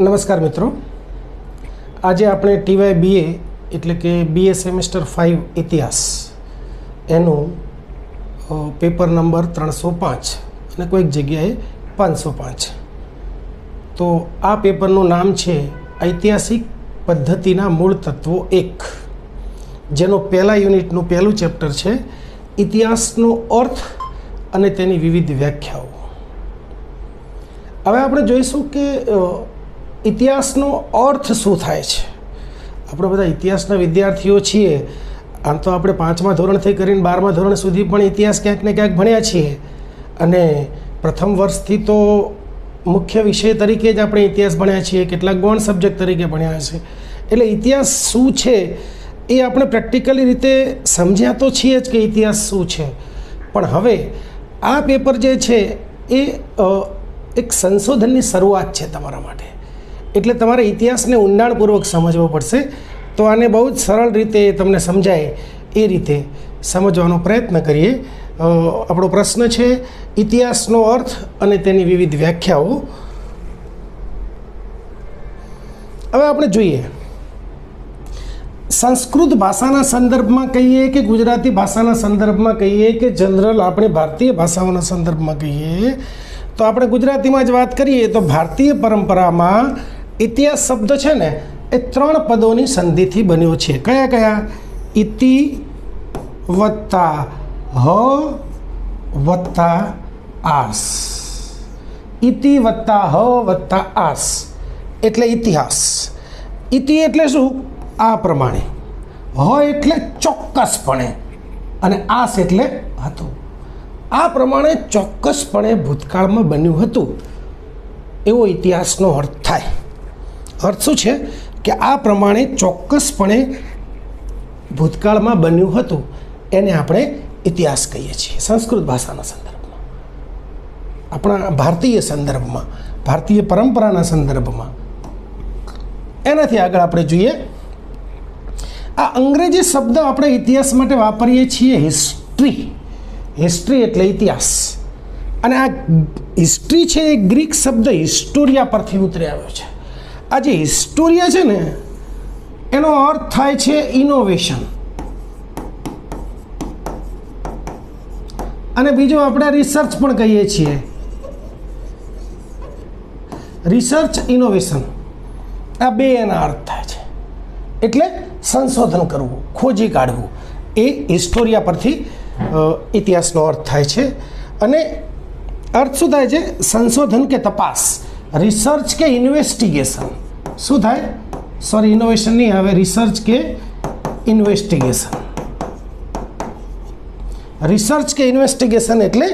નમસ્કાર મિત્રો, આજે આપણે ટીવાય બીએ એટલે કે બીએ સેમેસ્ટર 5 ઇતિહાસ એનું પેપર નંબર 305 અને કોઈક જગ્યાએ 505. તો આ પેપરનું નામ છે ઐતિહાસિક પદ્ધતિના મૂળ તત્વો 1, જેનો પહેલા યુનિટનું પહેલું ચેપ્ટર છે ઇતિહાસનો અર્થ અને તેની વિવિધ વ્યાખ્યાઓ. હવે આપણે જોઈશું કે ઇતિહાસનો અર્થ શું થાય છે. આપણે બધા ઇતિહાસના વિદ્યાર્થીઓ છીએ. આમ તો આપણે 5મા ધોરણથી કરીને 12મા ધોરણ સુધી પણ ઇતિહાસ ક્યાંક ને ક્યાંક ભણ્યા છીએ, અને પ્રથમ વર્ષથી તો મુખ્ય વિષય તરીકે જ આપણે ઇતિહાસ ભણ્યા છીએ, કેટલાક ગૌણ સબ્જેક્ટ તરીકે ભણ્યા છે. એટલે ઇતિહાસ શું છે એ આપણે પ્રેક્ટિકલી રીતે સમજ્યા તો છીએ જ કે ઇતિહાસ શું છે. પણ હવે આ પેપર જે છે એ એક સંશોધનની શરૂઆત છે તમારા માટે. એટલે તમારે ઇતિહાસને ઊંડાણપૂર્વક સમજવો પડશે. તો આને બહુ જ સરળ રીતે તમને સમજાય એ રીતે સમજવાનો પ્રયત્ન કરીએ. આપણો પ્રશ્ન છે ઇતિહાસનો અર્થ અને તેની વિવિધ વ્યાખ્યાઓ. હવે આપણે જોઈએ, સંસ્કૃત ભાષાના સંદર્ભમાં કહીએ કે ગુજરાતી ભાષાના સંદર્ભમાં કહીએ કે જનરલ આપણે ભારતીય ભાષાઓના સંદર્ભમાં કહીએ, તો આપણે ગુજરાતીમાં જ વાત કરીએ તો ભારતીય પરંપરામાં ઇતિહાસ શબ્દ છે ને એ 3 પદોની સંધિથી બન્યો છે. કયા કયા? ઇતિ વત્તા હ વત્તા આસ. ઇતિ વત્તા હ વત્તા આસ એટલે ઇતિહાસ. ઇતિ એટલે શું? આ પ્રમાણે. હ એટલે ચોક્કસપણે, અને આસ એટલે હતું. આ પ્રમાણે ચોક્કસપણે ભૂતકાળમાં બન્યું હતું એવો ઇતિહાસનો અર્થ થાય. અર્થ શું છે કે આ પ્રમાણે ચોક્કસપણે ભૂતકાળમાં બન્યું હતું એને આપણે ઇતિહાસ કહીએ છીએ સંસ્કૃત ભાષાના સંદર્ભમાં, આપણા ભારતીય સંદર્ભમાં, ભારતીય પરંપરાના સંદર્ભમાં. એનાથી આગળ આપણે જોઈએ, આ અંગ્રેજી શબ્દ આપણે ઇતિહાસ માટે વાપરીએ છીએ હિસ્ટ્રી. હિસ્ટ્રી એટલે ઇતિહાસ. અને આ હિસ્ટ્રી છે એ ગ્રીક શબ્દ હિસ્ટોરિયા પરથી ઉતરી આવ્યો છે. આ જે હિસ્ટોરિયા છે ને એનો અર્થ થાય છે ઇનોવેશન. અને બીજો આપણે રિસર્ચ પણ કહીએ છીએ. રિસર્ચ, ઇનોવેશન, આ બે એના અર્થ થાય છે. એટલે સંશોધન કરવું, ખોજી કાઢવું, એ હિસ્ટોરિયા પરથી ઇતિહાસનો અર્થ થાય છે. અને અર્થ શું થાય છે? સંશોધન કે તપાસ, રિસર્ચ કે ઇન્વેસ્ટિગેશન. શું થાય? સોરી, ઇનોવેશન નહીં, હવે રિસર્ચ કે ઇન્વેસ્ટિગેશન. રિસર્ચ કે ઇન્વેસ્ટિગેશન એટલે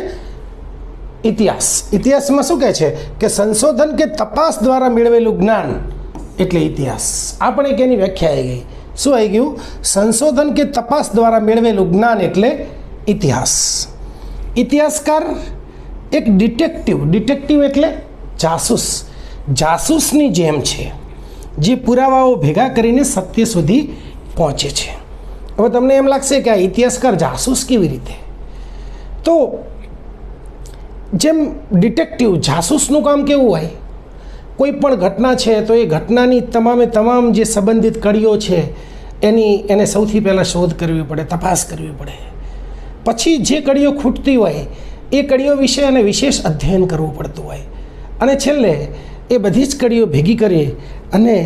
ઇતિહાસ. ઇતિહાસમાં શું કહે છે કે સંશોધન કે તપાસ દ્વારા મેળવેલું જ્ઞાન એટલે ઇતિહાસ. આપણે એક એની વ્યાખ્યા આવી ગઈ. શું આવી ગયું? સંશોધન કે તપાસ દ્વારા મેળવેલું જ્ઞાન એટલે ઇતિહાસ. ઇતિહાસકાર એક ડિટેક્ટિવ એટલે જાસૂસ, જાસૂસની જેમ છે, જે પુરાવાઓ ભેગા કરીને સત્ય સુધી પહોંચે છે. હવે તમને એમ લાગશે કે આ ઇતિહાસકાર જાસૂસ કેવી રીતે? તો જેમ ડિટેક્ટિવ, જાસૂસનું કામ કેવું હોય? કોઈ પણ ઘટના છે તો એ ઘટનાની તમામ જે સંબંધિત કડીઓ છે એને સૌથી પહેલાં શોધ કરવી પડે, તપાસ કરવી પડે. પછી જે કડીઓ ખૂટતી હોય એ કડીઓ વિશે અને વિશેષ અધ્યયન કરવું પડતું હોય, અને છેલ્લે એ બધી જ કડીઓ ભેગી કરી અને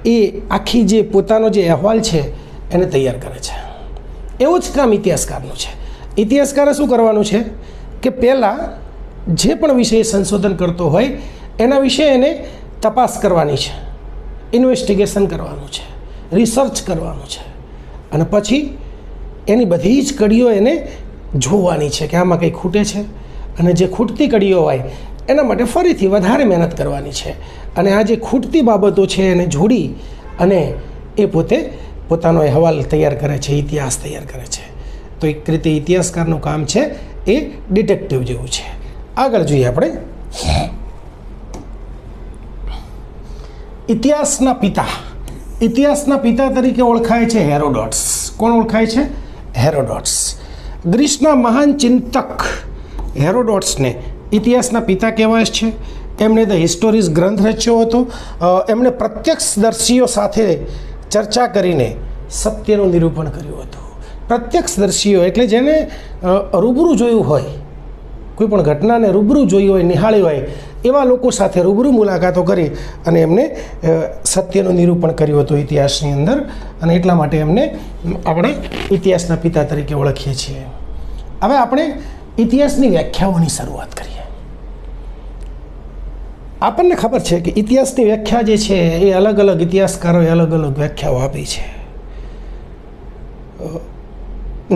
એ આખી જે પોતાનો જે અહેવાલ છે એને તૈયાર કરે છે. એવું જ કામ ઇતિહાસકારનું છે. ઇતિહાસકારે શું કરવાનું છે કે પહેલાં જે પણ વિષય સંશોધન કરતો હોય એના વિશે એને તપાસ કરવાની છે, ઇન્વેસ્ટિગેશન કરવાનું છે, રિસર્ચ કરવાનું છે, અને પછી એની બધી જ કડીઓ એને જોવાની છે કે આમાં કંઈ ખૂટે છે, અને જે ખૂટતી કડીઓ હોય એના માટે ફરીથી વધારે મહેનત કરવાની છે. અને આ જે ખૂટતી બાબતો છે એને જોડી અને એ પોતાનો અહેવાલ તૈયાર કરે છે, ઇતિહાસ તૈયાર કરે છે. તો એક રીતે ઇતિહાસકારનું કામ છે એ ડિટેક્ટિવ જેવું છે. આગળ જોઈએ આપણે, ઇતિહાસના પિતા. ઇતિહાસના પિતા તરીકે ઓળખાય છે હેરોડોટ્સ. કોણ ઓળખાય છે? હેરોડોટ્સ. ગ્રીસના મહાન ચિંતક હેરોડોટ્સને ઇતિહાસના પિતા કહેવાય છે. એમણે ધ હિસ્ટોરીઝ ગ્રંથ રચ્યો હતો. એમણે પ્રત્યક્ષદર્શીઓ સાથે ચર્ચા કરીને સત્યનું નિરૂપણ કર્યું હતું. પ્રત્યક્ષદર્શીઓ એટલે જેને રૂબરૂ જોયું હોય, કોઈ પણ ઘટનાને રૂબરૂ જોઈ હોય, નિહાળી હોય, એવા લોકો સાથે રૂબરૂ મુલાકાતો કરી અને એમને સત્યનું નિરૂપણ કર્યું હતું ઇતિહાસની અંદર. અને એટલા માટે એમને આપણે ઇતિહાસના પિતા તરીકે ઓળખીએ છીએ. હવે આપણે ઇતિહાસની વ્યાખ્યાઓની શરૂઆત કરીએ. આપણને ખબર છે કે ઇતિહાસની વ્યાખ્યા જે છે એ અલગ અલગ ઇતિહાસકારોએ અલગ અલગ વ્યાખ્યાઓ આપી છે.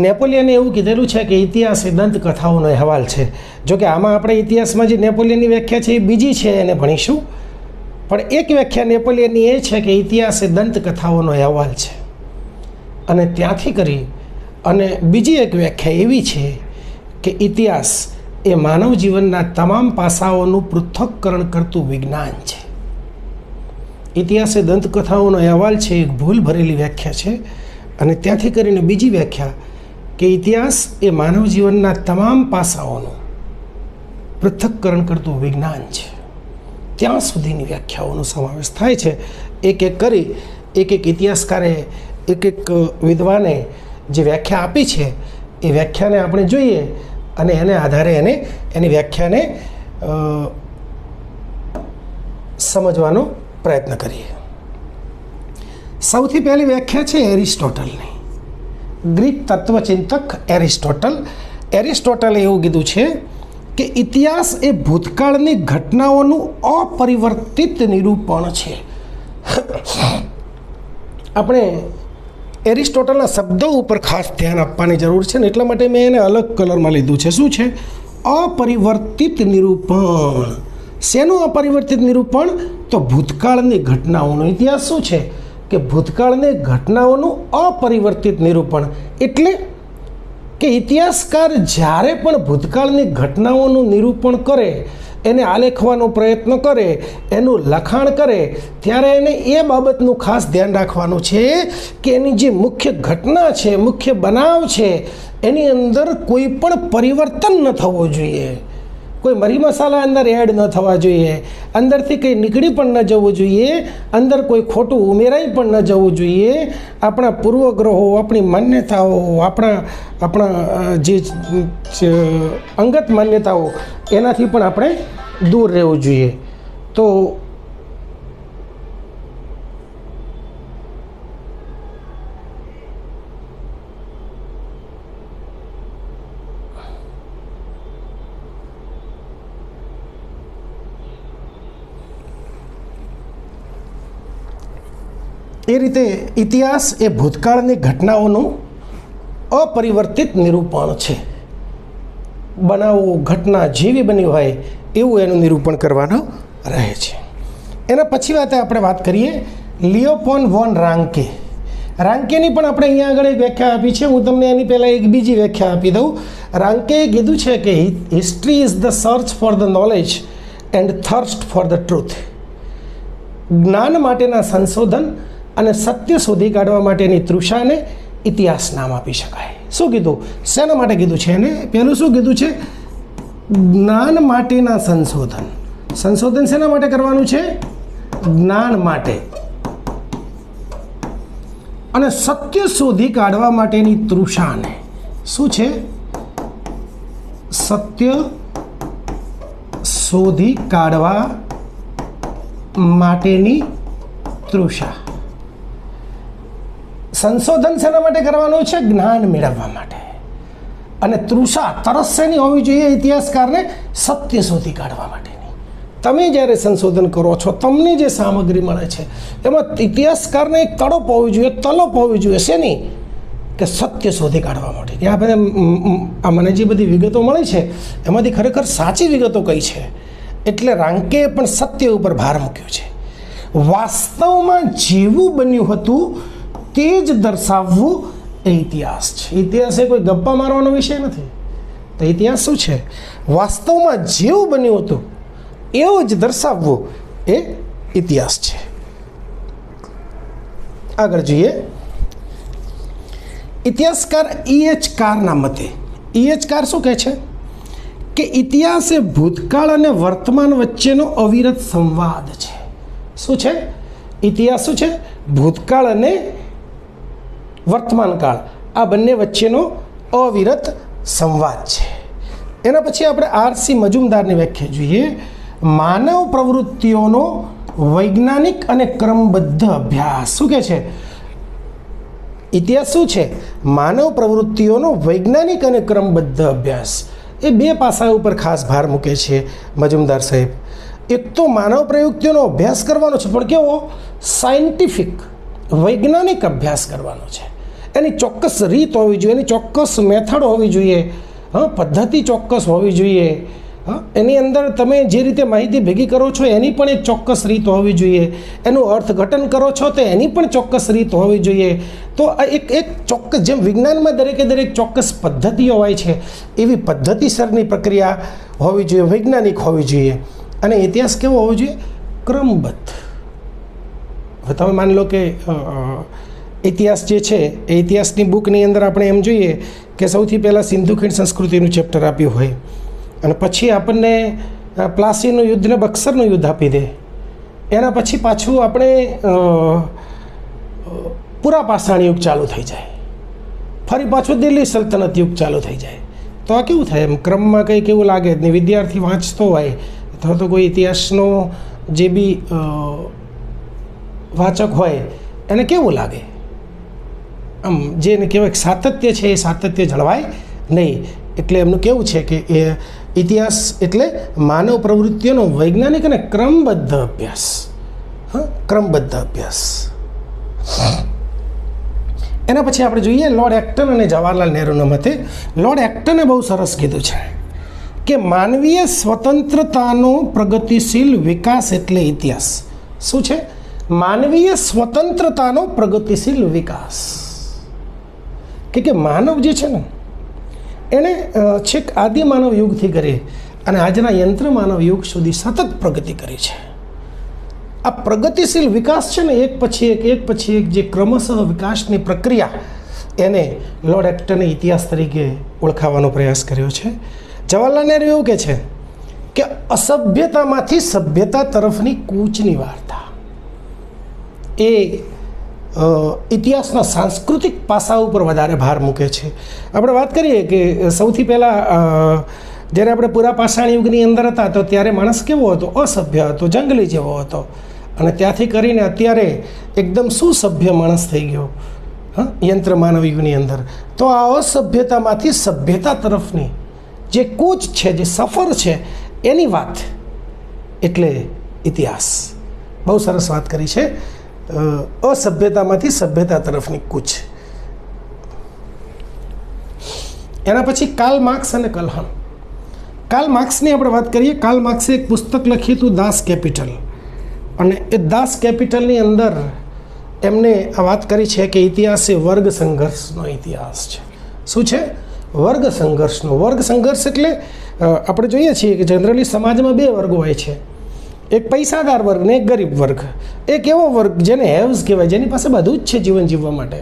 નેપોલિયને એવું કીધેલું છે કે ઇતિહાસ એ દંતકથાઓનો અહેવાલ છે. જોકે આમાં આપણે ઇતિહાસમાં જે નેપોલિયનની વ્યાખ્યા છે એ બીજી છે, એને ભણીશું. પણ એક વ્યાખ્યા નેપોલિયનની એ છે કે ઇતિહાસ એ દંતકથાઓનો અહેવાલ છે. અને ત્યાંથી કરી અને બીજી એક વ્યાખ્યા એવી છે કે ઇતિહાસ એ માનવ જીવનના તમામ પાસાઓનું પૃથ્થકરણ કરતું વિજ્ઞાન છે. ઇતિહાસ એ દંતકથાઓનો અહેવાલ છે, એક ભૂલ ભરેલી વ્યાખ્યા છે. અને ત્યાંથી કરીને બીજી વ્યાખ્યા કે ઇતિહાસ એ માનવ જીવનના તમામ પાસાઓનું પૃથ્થકરણ કરતું વિજ્ઞાન છે. ત્યાં સુધીની વ્યાખ્યાઓનો સમાવેશ થાય છે. એક એક કરી એક ઇતિહાસકારે એક વિદ્વાને જે વ્યાખ્યા આપી છે એ વ્યાખ્યાને આપણે જોઈએ અને એને આધારે એની વ્યાખ્યાને સમજવાનો પ્રયત્ન કરીએ. સૌથી પહેલી વ્યાખ્યા છે એરિસ્ટોટલની. ગ્રીક તત્વચિંતક એરિસ્ટોટલે એવું કીધું છે કે ઇતિહાસ એ ભૂતકાળની ઘટનાઓનું અપરિવર્તિત નિરૂપણ છે. આપણે એરિસ્ટોટલના શબ્દો ઉપર ખાસ ધ્યાન આપવાની જરૂર છે ને એટલા માટે મેં એને અલગ કલરમાં લીધું છે. શું છે? અપરિવર્તિત નિરૂપણ. શેનું અપરિવર્તિત નિરૂપણ? તો ભૂતકાળની ઘટનાઓનો. ઇતિહાસ શું છે કે ભૂતકાળની ઘટનાઓનું અપરિવર્તિત નિરૂપણ. એટલે કે ઇતિહાસકાર જ્યારે પણ ભૂતકાળની ઘટનાઓનું નિરૂપણ કરે, એને આલેખવાનો પ્રયત્ન કરે, એનું લખાણ કરે, ત્યારે એને એ બાબતનું ખાસ ધ્યાન રાખવાનું છે કે એની જે મુખ્ય ઘટના છે, મુખ્ય બનાવ છે, એની અંદર કોઈ પણ પરિવર્તન ન થવું જોઈએ. કોઈ મરી મસાલા અંદર એડ ન થવા જોઈએ, અંદરથી કંઈ નીકળી પણ ન જવું જોઈએ, અંદર કોઈ ખોટું ઉમેરાઈ પણ ન જવું જોઈએ. આપણા પૂર્વગ્રહો, આપણી માન્યતાઓ, આપણા જે અંગત માન્યતાઓ એનાથી પણ આપણે દૂર રહેવું જોઈએ. તો એ રીતે ઇતિહાસ એ ભૂતકાળની ઘટનાઓનું અપરિવર્તિત નિરૂપણ છે. બનાવો, ઘટના જેવી બની હોય એવું એનું નિરૂપણ કરવાનું રહે છે. એના પછી આપણે વાત કરીએ લિયોપોન વોન રાન્કે. રાન્કેની પણ આપણે અહીંયા આગળ એક વ્યાખ્યા આપી છે. હું તમને એની પહેલાં એક બીજી વ્યાખ્યા આપી દઉં. રાન્કેએ કીધું છે કે history is the search for the knowledge and thirst for the truth. જ્ઞાન માટેના સંશોધન અને સત્ય શોધી કાઢવા માટેની તૃષાને ઇતિહાસ નામ આપી શકાય. શું કીધું? શેના માટે કીધું છે એને? પહેલું શું કીધું છે? જ્ઞાન માટેના સંશોધન. સંશોધન શેના માટે કરવાનું છે? જ્ઞાન માટે. અને સત્ય શોધી કાઢવા માટેની તૃષાને. શું છે? સત્ય શોધી કાઢવા માટેની તૃષા. સંશોધન શેના માટે કરવાનું છે? જ્ઞાન મેળવવા માટે. અને તૃષા, તરસ શેની હોવી જોઈએ ઇતિહાસકારને? સત્ય શોધી કાઢવા માટેની. તમે જ્યારે સંશોધન કરો છો, તમને જે સામગ્રી મળે છે એમાં ઇતિહાસકારને એક તડપ હોવી જોઈએ, તલપ હોવી જોઈએ. શેની? કે સત્ય શોધી કાઢવા માટે. આ બધા મને જે બધી વિગતો મળી છે એમાંથી ખરેખર સાચી વિગતો કઈ છે? એટલે રાન્કેએ પણ સત્ય ઉપર ભાર મૂક્યો છે. વાસ્તવમાં જેવું બન્યું હતું તે જ દર્શાવવું એ ઇતિહાસ છે. ઇતિહાસ એ કોઈ ગપ્પા મારવાનો વિષય નથી. તો ઇતિહાસ શું છે? વાસ્તવમાં જેવું બન્યું હતું એવું જ દર્શાવવું એ ઇતિહાસ છે. આગળ જોઈએ. ઇતિહાસકાર E.H. કારના મતે, E.H. કાર શું કહે છે કે ઇતિહાસ એ ભૂતકાળ અને વર્તમાન વચ્ચેનો અવિરત સંવાદ છે. શું છે? ઇતિહાસ શું છે? ભૂતકાળ અને વર્તમાન કાળ આ બંને વચ્ચેનો અવિરત સંવાદ છે. એના પછી આપણે આર.સી. મજુમદારની વ્યાખ્યા જોઈએ. માનવ પ્રવૃત્તિઓનો વૈજ્ઞાનિક અને ક્રમબદ્ધ અભ્યાસ. શું કહે છે? ઇતિહાસ શું છે? માનવ પ્રવૃત્તિઓનો વૈજ્ઞાનિક અને ક્રમબદ્ધ અભ્યાસ. એ બે પાસા ઉપર ખાસ ભાર મૂકે છે મજુમદાર સાહેબ. એક તો માનવ પ્રવૃત્તિઓનો અભ્યાસ કરવાનો છે, પણ કેવો? સાયન્ટિફિક, વૈજ્ઞાનિક અભ્યાસ કરવાનો છે. એની ચોક્કસ રીત હોવી જોઈએ, એની ચોક્કસ મેથડ હોવી જોઈએ, પદ્ધતિ ચોક્કસ હોવી જોઈએ. એની અંદર તમે જે રીતે માહિતી ભેગી કરો છો એની પણ એક ચોક્કસ રીત હોવી જોઈએ. એનું અર્થઘટન કરો છો તો એની પણ ચોક્કસ રીત હોવી જોઈએ. તો આ એક ચોક્કસ, જેમ વિજ્ઞાનમાં દરેક ચોક્કસ પદ્ધતિઓ હોય છે, એવી પદ્ધતિસરની પ્રક્રિયા હોવી જોઈએ, વૈજ્ઞાનિક હોવી જોઈએ. અને ઇતિહાસ કેવો હોવો જોઈએ? ક્રમબદ્ધ. હવે તમે માની લો કે ઇતિહાસ જે છે એ ઇતિહાસની બુકની અંદર આપણે એમ જોઈએ કે સૌથી પહેલાં સિંધુ ખીણ સંસ્કૃતિનું ચેપ્ટર આપ્યું હોય, અને પછી આપણને પ્લાસીનું યુદ્ધ ને બક્સરનું યુદ્ધ આપી દે. એના પછી પાછું આપણે પૂરા પાષાણ યુગ ચાલુ થઈ જાય, ફરી પાછું દિલ્હી સલ્તનત યુગ ચાલુ થઈ જાય. તો આ કેવું થાય? એમ ક્રમમાં કંઈક એવું લાગે જ નહીં. વિદ્યાર્થી વાંચતો હોય અથવા તો કોઈ ઇતિહાસનો જે બી વાચક હોય એને કેવું લાગે? આમ જેને કહેવાય સાતત્ય છે એ સાતત્ય જળવાય નહીં. એટલે એમનું કેવું છે કે એ ઇતિહાસ એટલે માનવ પ્રવૃત્તિઓનો વૈજ્ઞાનિક અને ક્રમબદ્ધ અભ્યાસ. ક્રમબદ્ધ અભ્યાસ. એના પછી આપણે જોઈએ લોર્ડ એક્ટન અને જવાહરલાલ નહેરુના મતે. લોર્ડ એક્ટને બહુ સરસ કીધું છે કે માનવીય સ્વતંત્રતાનો પ્રગતિશીલ વિકાસ એટલે ઇતિહાસ. શું છે? માનવીય સ્વતંત્રતાનો પ્રગતિશીલ વિકાસ. કે માનવ જે છે ને એણે છેક આદિ માનવ યુગથી કરી અને આજના યંત્ર માનવ યુગ સુધી સતત પ્રગતિ કરી છે. આ પ્રગતિશીલ વિકાસ છે ને એક પછી એક જે ક્રમશઃ વિકાસની પ્રક્રિયા, એને લોર્ડ એક્ટને ઇતિહાસ તરીકે ઓળખાવવાનો પ્રયાસ કર્યો છે. જવાહરલાલ નહેરુ એવું કહે છે કે અસભ્યતામાંથી સભ્યતા તરફની કૂચની વાર્તા એ ઇતિહાસના સાંસ્કૃતિક પાસા ઉપર વધારે ભાર મૂકે છે. આપણે વાત કરીએ કે સૌથી પહેલાં જ્યારે આપણે પૂરા પાષાણ યુગની અંદર હતા તો ત્યારે માણસ કેવો હતો? અસભ્ય હતો, જંગલી જેવો હતો. અને ત્યાંથી કરીને અત્યારે એકદમ સુસભ્ય માણસ થઈ ગયો યંત્ર માનવ યુગની અંદર. તો આ અસભ્યતામાંથી સભ્યતા તરફની જે કૂચ છે, જે સફર છે, એની વાત એટલે ઇતિહાસ. બહુ સરસ વાત કરી છે. અસભ્યતામાંથી સભ્યતા તરફની કૂચ. એના પછી કાર્લ માર્ક્સ અને કલ્હણ. કાર્લ માર્ક્સની આપણે વાત કરીએ. કાર્લ માર્ક્સે એક પુસ્તક લખ્યું હતું દાસ કેપિટલ, અને એ દાસ કેપિટલની અંદર એમને આ વાત કરી છે કે ઇતિહાસ એ વર્ગ સંઘર્ષનો ઇતિહાસ છે. શું છે? વર્ગ સંઘર્ષનો. વર્ગ સંઘર્ષ એટલે આપણે જોઈએ છીએ કે જનરલી સમાજમાં બે વર્ગો હોય છે. એક પૈસાદાર વર્ગ ને એક ગરીબ વર્ગ. એક એવો વર્ગ જેને હેવ્સ કહેવાય, જેની પાસે બધું જ છે જીવન જીવવા માટે,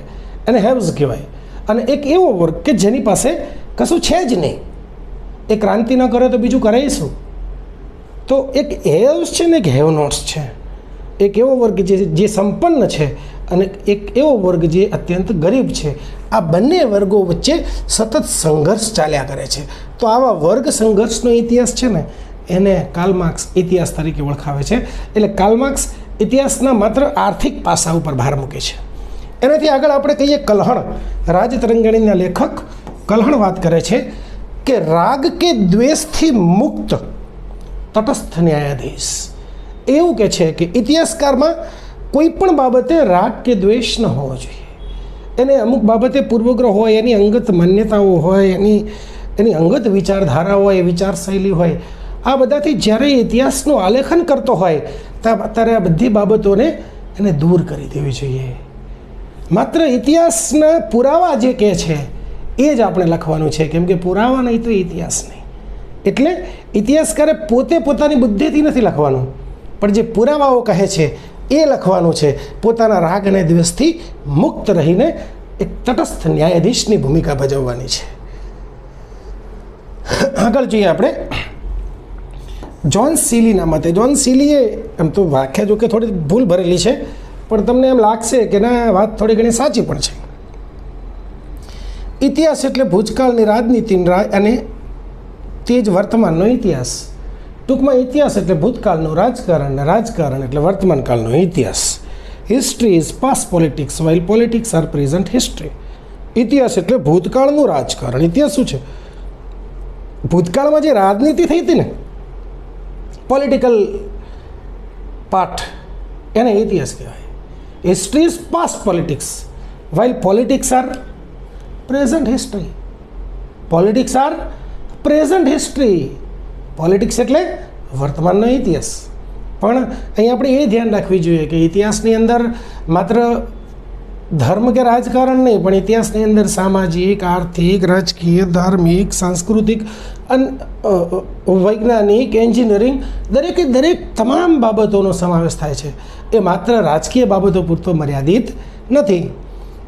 એને હેવ્સ કહેવાય. અને એક એવો વર્ગ કે જેની પાસે કશું છે જ નહીં. એ ક્રાંતિ ન કરે તો બીજું કરે શું? તો એક હેવ્સ છે ને એક હેવ નોટ્સ છે. એક એવો વર્ગ જે સંપન્ન છે અને એક એવો વર્ગ જે અત્યંત ગરીબ છે. આ બંને વર્ગો વચ્ચે સતત સંઘર્ષ ચાલ્યા કરે છે. તો આવા વર્ગ સંઘર્ષનો ઇતિહાસ છે ને એને કાર્લ માર્ક્સ ઇતિહાસ તરીકે ઓળખાવે છે. એટલે કાર્લ માર્ક્સ ઇતિહાસના માત્ર આર્થિક પાસા ઉપર ભાર મૂકે છે. એનાથી આગળ આપણે કહીએ કલ્હણ. રાજતરંગીણીના લેખક કલ્હણ વાત કરે છે કે રાગ કે દ્વેષથી મુક્ત તટસ્થ ન્યાયાધીશ. એવું કહે છે કે ઇતિહાસકારમાં કોઈ પણ બાબતે રાગ કે દ્વેષ ન હોવો જોઈએ. એને અમુક બાબતે પૂર્વગ્રહ હોય, એની અંગત માન્યતાઓ હોય, એની અંગત વિચારધારા હોય, વિચારશૈલી હોય, આ બધાથી જ્યારે ઇતિહાસનું આલેખન કરતો હોય ત્યારે આ બધી બાબતોને એને દૂર કરી દેવી જોઈએ. માત્ર ઇતિહાસના પુરાવા જે કહે છે એ જ આપણે લખવાનું છે, કેમ કે પુરાવા નહીં તો ઇતિહાસ નહીં. એટલે ઇતિહાસકારે પોતે પોતાની બુદ્ધિથી નથી લખવાનું, પણ જે પુરાવાઓ કહે છે એ લખવાનું છે. પોતાના રાગ અને દ્વેષથી મુક્ત રહીને એક તટસ્થ ન્યાયાધીશની ભૂમિકા ભજવવાની છે. આગળ જોઈએ આપણે જ્હોન સીલીના મતે. જ્હોન સીલીએ એમ તો વ્યાખ્યા જો કે થોડી ભૂલ ભરેલી છે, પણ તમને એમ લાગશે કે ના, વાત થોડી ઘણી સાચી પણ છે. ઇતિહાસ એટલે ભૂતકાળની રાજનીતિ અને તે જ વર્તમાનનો ઇતિહાસ. ટૂંકમાં ઇતિહાસ એટલે ભૂતકાળનું રાજકારણ, ને રાજકારણ એટલે વર્તમાન કાળનો ઇતિહાસ. History is past politics while politics are present history. ઇતિહાસ એટલે ભૂતકાળનું રાજકારણ. ઇતિહાસ શું છે? ભૂતકાળમાં જે રાજનીતિ થઈ હતી ને, પોલિટિકલ પાર્ટ, એને ઇતિહાસ કહેવાય. History is past politics while politics are present history. Politics are present history. Politics એટલે વર્તમાનનો ઇતિહાસ. પણ અહીં આપણે એ ધ્યાન રાખવી જોઈએ કે ઇતિહાસની અંદર માત્ર ધર્મ કે રાજકારણ નહીં, પણ ઇતિહાસની અંદર સામાજિક, આર્થિક, રાજકીય, ધાર્મિક, સાંસ્કૃતિક, વૈજ્ઞાનિક, એન્જિનિયરિંગ, દરેક તમામ બાબતોનો સમાવેશ થાય છે. એ માત્ર રાજકીય બાબતો પૂરતો મર્યાદિત નથી.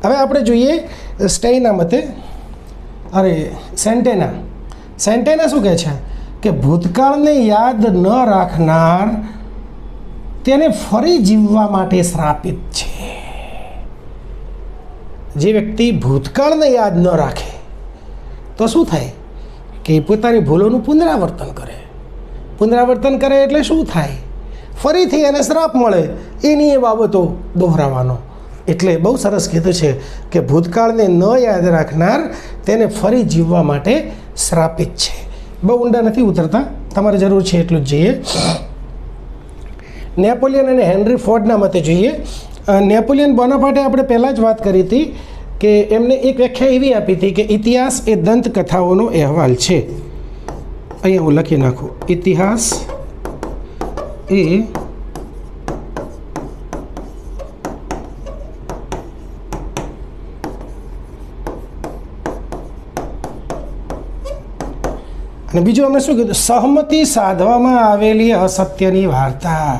હવે આપણે જોઈએ સ્ટેઇના મતે, સેન્ટેના શું કહે છે કે ભૂતકાળને યાદ ન રાખનાર તેને ફરી જીવવા માટે શ્રાપિત છે. જે વ્યક્તિ ભૂતકાળને યાદ ન રાખે તો શું થાય કે પોતાની ભૂલોનું પુનરાવર્તન કરે એટલે શું થાય? ફરીથી એને શ્રાપ મળે. એની એ બાબતો દોહરાવાનો. એટલે બહુ સરસ કીધું છે કે ભૂતકાળને ન યાદ રાખનાર તેને ફરી જીવવા માટે શ્રાપિત છે. બહુ ઊંડા નથી ઉતરતા, તમારે જરૂર છે એટલું જ જોઈએ. નેપોલિયન અને હેનરી ફોર્ડના મતે જોઈએ. નેપોલિયન બોનાપાર્ટે આપણે પહેલાં જ વાત કરી હતી કે એમને એક વ્યાખ્યા એવી આપી હતી કે ઇતિહાસ એ દંતકથાઓનો અહેવાલ છે. અહીંયા હું લખી નાખું, ઇતિહાસ એ અને બીજું અમે શું કીધું? સહમતિ સાધવામાં આવેલી અસત્યની વાર્તા.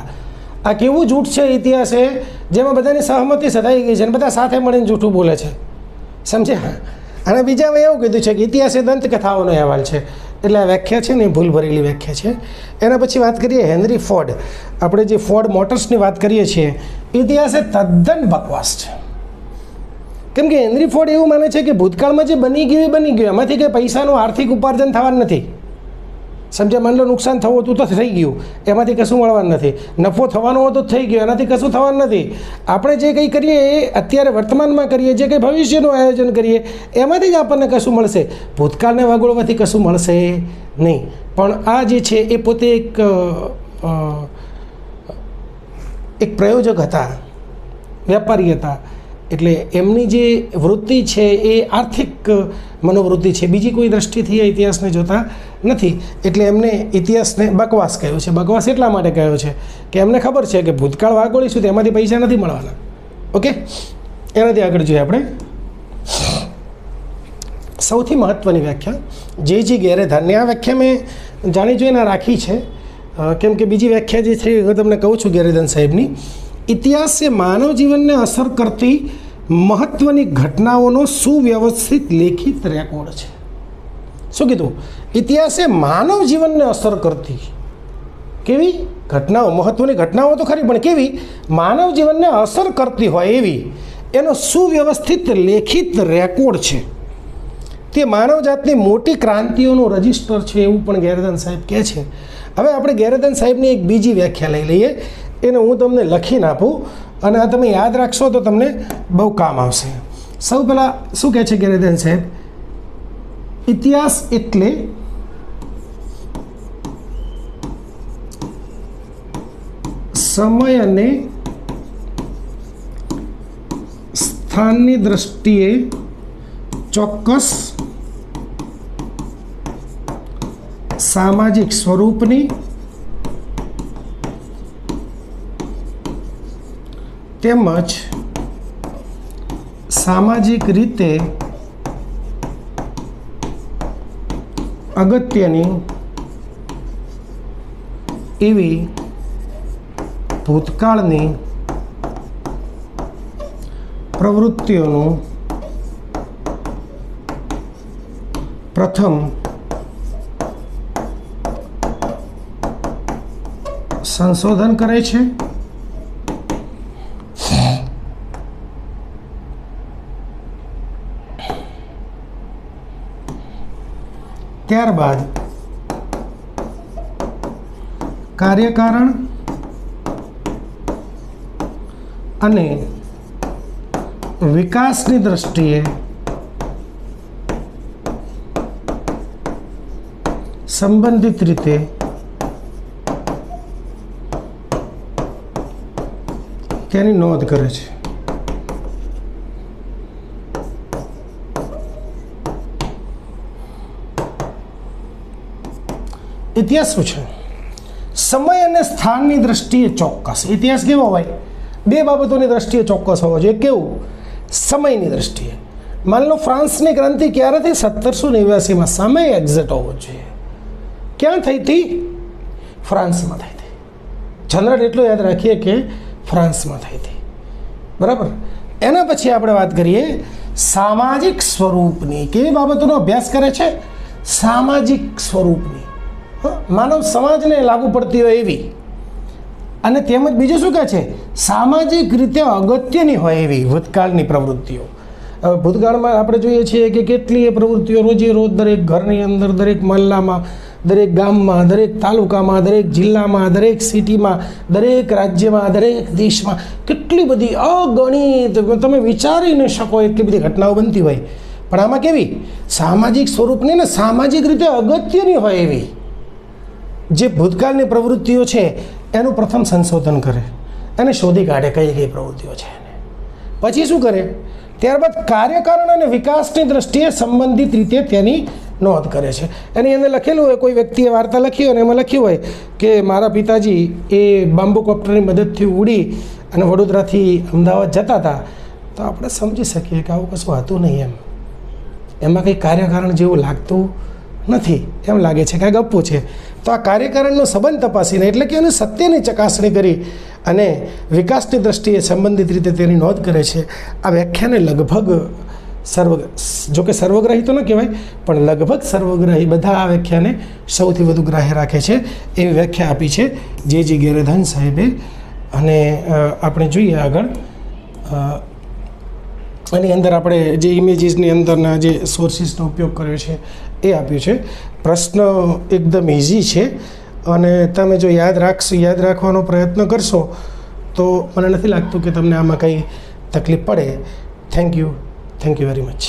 આ કેવું જૂઠ છે ઇતિહાસ એ, જેમાં બધાની સહમતિ સધાઈ ગઈ છે અને બધા સાથે મળીને જૂઠું બોલે છે. સમજ્યા? અને બીજામાં એવું કીધું છે કે ઇતિહાસ એ દંતકથાઓનો અહેવાલ છે. એટલે આ વ્યાખ્યા છે ને, ભૂલ ભરેલી વ્યાખ્યા છે. એના પછી વાત કરીએ હેનરી ફોર્ડ. આપણે જે ફોર્ડ મોટર્સની વાત કરીએ છીએ, ઇતિહાસ એ તદ્દન બકવાસ છે. કેમ કે હેનરી ફોર્ડ એવું માને છે કે ભૂતકાળમાં જે બની ગયું એમાંથી કંઈ પૈસાનું આર્થિક ઉપાર્જન થવાનું નથી. સમજ્યા? માની લો નુકસાન થવું હતું તો થઈ ગયું, એમાંથી કશું મળવાનું નથી. નફો થવાનો હતો તો થઈ ગયો, એનાથી કશું થવાનું નથી. આપણે જે કંઈ કરીએ એ અત્યારે વર્તમાનમાં કરીએ, જે કંઈ ભવિષ્યનું આયોજન કરીએ એમાંથી જ આપણને કશું મળશે. ભૂતકાળને વગોળવાથી કશું મળશે નહીં. પણ આ જે છે એ પોતે એક પ્રયોજક હતા, વેપારી હતા. એટલે એમની જે વૃત્તિ છે એ આર્થિક મનોવૃત્તિ છે, બીજી કોઈ દ્રષ્ટિથી એ ઇતિહાસને જોતા નથી. એટલે એમને ઇતિહાસને બકવાસ કહ્યો છે. બકવાસ એટલા માટે કહ્યો છે કે એમને ખબર છે કે ભૂતકાળ વાગોળીશું તો એમાંથી પૈસા નથી મળવાના. ઓકે, એનાથી આગળ જોઈએ આપણે સૌથી મહત્ત્વની વ્યાખ્યા જે ગેરેધાનની. આ વ્યાખ્યા મેં જાણી જોઈને રાખી છે, કેમ કે બીજી વ્યાખ્યા જે છે હું તમને કહું છું ગેરેધાન સાહેબની. ઇતિહાસ એ માનવ જીવનને અસર કરતી મહત્ત્વની ઘટનાઓનો સુવ્યવસ્થિત લેખિત રેકોર્ડ છે. શું કીધું? ઇતિહાસ એ માનવ જીવનને અસર કરતી કેવી ઘટનાઓ, મહત્ત્વની ઘટનાઓ તો ખરી, પણ કેવી? માનવ જીવનને અસર કરતી હોય એવી એનો સુવ્યવસ્થિત લેખિત રેકોર્ડ છે. તે માનવજાતની મોટી ક્રાંતિઓનું રજિસ્ટર છે, એવું પણ ગેરેધાન સાહેબ કહે છે. હવે આપણે ગેરેધાન સાહેબની એક બીજી વ્યાખ્યા લઈ લઈએ. એને હું તમને લખીને આપું અને આ તમે યાદ રાખશો તો તમને બહુ કામ આવશે. સૌ પહેલાં શું કહે છે ગેરેધાન સાહેબ? ઇતિહાસ એટલે સમય અને સ્થાનની દ્રષ્ટિએ ચોક્કસ સામાજિક સ્વરૂપની તેમજ સામાજિક રીતે અગત્યની એવી ભૂતકાળની પ્રવૃત્તિઓનું પ્રથમ સંશોધન કરે છે ત્યારબાદ કાર્યકારણ અને વિકાસની દ્રષ્ટિએ સંબંધિત રીતે તેની નોંધ કરે છે. ઇતિહાસ શું છે? સમય અને સ્થાનની દ્રષ્ટિએ ચોક્કસ. ઇતિહાસ કેવો હોય? બે બાબતોની દ્રષ્ટિએ ચોક્કસ હોવો જોઈએ. કેવું? સમયની દ્રષ્ટિએ. માની લો ફ્રાન્સની ક્રાંતિ ક્યારે થઈ? 1789માં. સમય એક્ઝેક્ટ હોવો જોઈએ. ક્યાં થઈ હતી? ફ્રાન્સમાં થઈ હતી. જનરલ એટલું યાદ રાખીએ કે ફ્રાન્સમાં થઈ હતી. બરાબર. એના પછી આપણે વાત કરીએ સામાજિક સ્વરૂપની. કેવી બાબતોનો અભ્યાસ કરે છે? સામાજિક સ્વરૂપની, માનવ સમાજને લાગુ પડતી હોય એવી. અને તેમજ બીજું શું કહે છે? સામાજિક રીતે અગત્યની હોય એવી ભૂતકાળની પ્રવૃત્તિઓ. હવે ભૂતકાળમાં આપણે જોઈએ છીએ કે કેટલીય પ્રવૃત્તિઓ રોજે રોજ દરેક ઘરની અંદર, દરેક મહલ્લામાં, દરેક ગામમાં, દરેક તાલુકામાં, દરેક જિલ્લામાં, દરેક સિટીમાં, દરેક રાજ્યમાં, દરેક દેશમાં કેટલી બધી અગણિત, તમે વિચારી ન શકો એટલી બધી ઘટનાઓ બનતી હોય. પણ આમાં કેવી? સામાજિક સ્વરૂપની ને સામાજિક રીતે અગત્યની હોય એવી જે ભૂતકાળની પ્રવૃત્તિઓ છે એનું પ્રથમ સંશોધન કરે અને શોધી કાઢે કઈ કઈ પ્રવૃત્તિઓ છે એને. પછી શું કરે? ત્યારબાદ કાર્યકારણ અને વિકાસની દ્રષ્ટિએ સંબંધિત રીતે તેની નોંધ કરે છે. એની અંદર લખેલું હોય, કોઈ વ્યક્તિએ વાર્તા લખી હોય અને એમાં લખ્યું હોય કે મારા પિતાજી એ બામ્બુ કોપ્ટરની મદદથી ઉડી અને વડોદરાથી અમદાવાદ જતા હતા. તો આપણે સમજી શકીએ કે આવું કશું હતું નહીં. એમાં કંઈ કાર્યકારણ જેવું લાગતું નથી, એમ લાગે છે કે આ ગપ્પુ છે. તો આ કાર્યકારણનો સંબંધ તપાસીને, એટલે કે એની સત્યની ચકાસણી કરી અને વિકાસની દ્રષ્ટિએ સંબંધિત રીતે તેની નોંધ કરે છે. આ વ્યાખ્યાને લગભગ જોકે સર્વગ્રાહી તો ન કહેવાય, પણ લગભગ સર્વગ્રાહી બધા આ વ્યાખ્યાને સૌથી વધુ ગ્રાહ્ય રાખે છે એવી વ્યાખ્યા આપી છે જે ગેરધન સાહેબે. અને આપણે જોઈએ આગળ, આની અંદર આપણે જે ઇમેજીસની અંદરના જે સોર્સિસનો ઉપયોગ કર્યો છે એ આપ્યું છે. પ્રશ્ન એકદમ ઇઝી છે અને તમે જો યાદ રાખવાનો પ્રયત્ન કરશો તો મને નથી લાગતું કે તમને આમાં કંઈ તકલીફ પડે. Thank you very much.